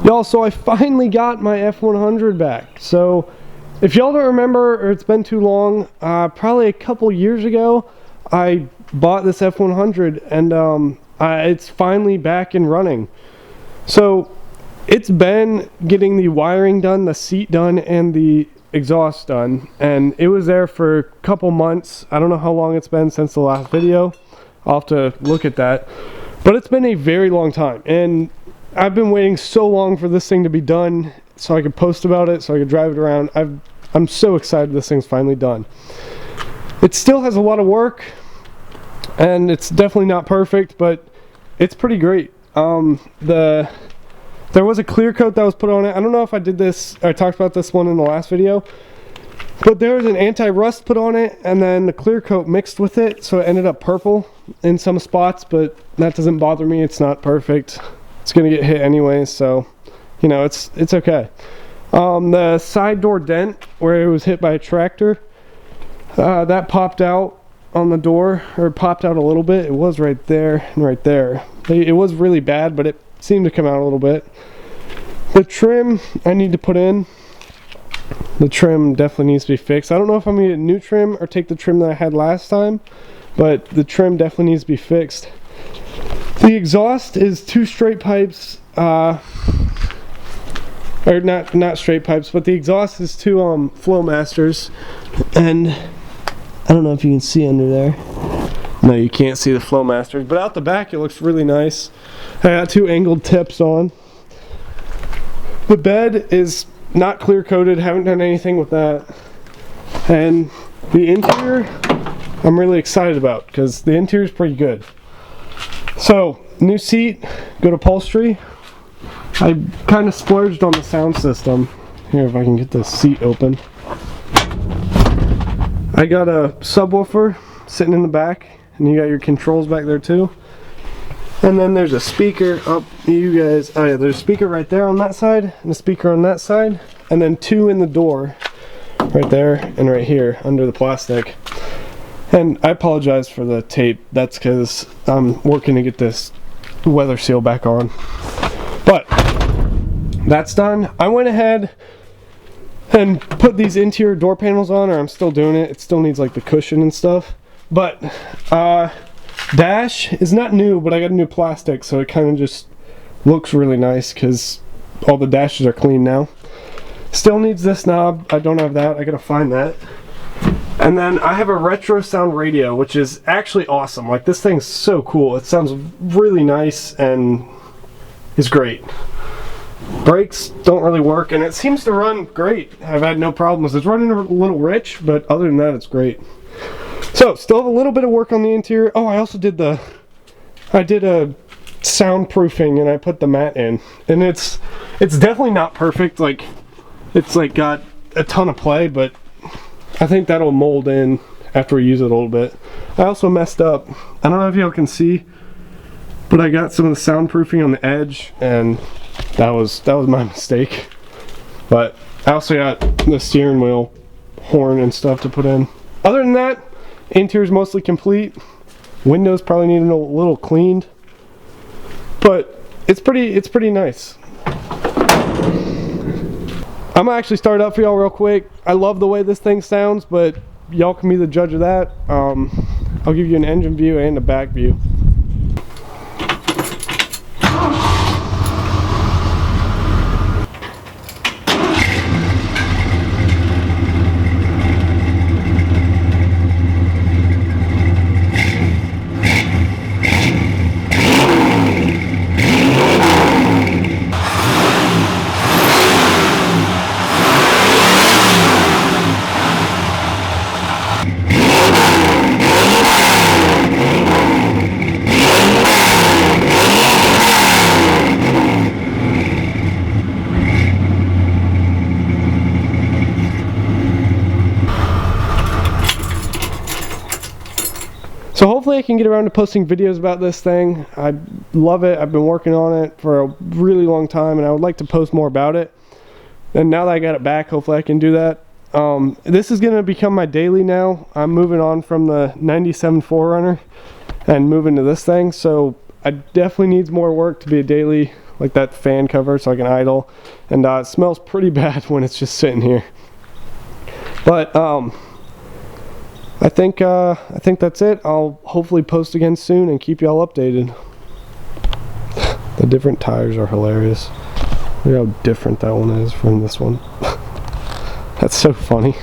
Y'all, so I finally got my F100 back. So if y'all don't remember, or it's been too long, probably a couple years ago I bought this F100 and it's finally back and running. So it's been getting the wiring done, the seat done, and the exhaust done, and it was there for a couple months. I don't know how long it's been since the last video. I'll have to look at that, but it's been a very long time, and I've been waiting so long for this thing to be done so I could post about it, so I could drive it around. I'm so excited this thing's finally done. It still has a lot of work, and it's definitely not perfect, but it's pretty great. There was a clear coat that was put on it. I don't know if I did this, I talked about this one in the last video, but there was an anti-rust put on it, and then the clear coat mixed with it, so it ended up purple in some spots, but that doesn't bother me. It's not perfect. It's gonna get hit anyway, so you know, it's okay. The side door dent where it was hit by a tractor, that popped out on the door, or popped out a little bit. It was right there and right there. It was really bad, but it seemed to come out a little bit. The trim I need to put in. The trim definitely needs to be fixed. I don't know if I'm gonna get new trim or take the trim that I had last time, but the trim definitely needs to be fixed. The exhaust is 2 straight pipes, or not straight pipes, but the exhaust is 2 Flowmasters, and I don't know if you can see under there. No, you can't see the Flowmasters, but out the back it looks really nice. I got 2 angled tips on. The bed is not clear coated, haven't done anything with that. And the interior I'm really excited about because the interior is pretty good. So, new seat, good upholstery. I kind of splurged on the sound system. Here, if I can get this seat open. I got a subwoofer sitting in the back, and you got your controls back there too. And then there's a speaker up, you guys, oh yeah, there's a speaker right there on that side, and a speaker on that side, and then 2 in the door, right there, and right here, under the plastic. And I apologize for the tape, that's because I'm working to get this weather seal back on. But, that's done. I went ahead and put these interior door panels on, or I'm still doing it. It still needs like the cushion and stuff. But, dash is not new, but I got a new plastic, so it kind of just looks really nice because all the dashes are clean now. Still needs this knob. I don't have that. I gotta find that. And then I have a retro sound radio, which is actually awesome. Like, this thing's so cool. It sounds really nice and is great. Brakes don't really work, and it seems to run great. I've had no problems. It's running a little rich, but other than that, it's great. So, still have a little bit of work on the interior. Oh, I also did a soundproofing, and I put the mat in. And it's definitely not perfect. Like, it's like got a ton of play, but I think that'll mold in after we use it a little bit. I also messed up. I don't know if y'all can see, but I got some of the soundproofing on the edge, and that was my mistake. But I also got the steering wheel horn and stuff to put in. Other than that, interior's mostly complete. Windows probably need a little cleaned, but it's pretty nice. I'm gonna actually start it up for y'all real quick. I love the way this thing sounds, but y'all can be the judge of that. I'll give you an engine view and a back view. So hopefully I can get around to posting videos about this thing. I love it. I've been working on it for a really long time, and I would like to post more about it. And now that I got it back, hopefully I can do that. This is going to become my daily now. I'm moving on from the 97 4Runner and moving to this thing. So I definitely needs more work to be a daily like that fan cover, so I can idle. And it smells pretty bad when it's just sitting here. But I think that's it. I'll hopefully post again soon and keep y'all updated. The different tires are hilarious. Look how different that one is from this one. That's so funny.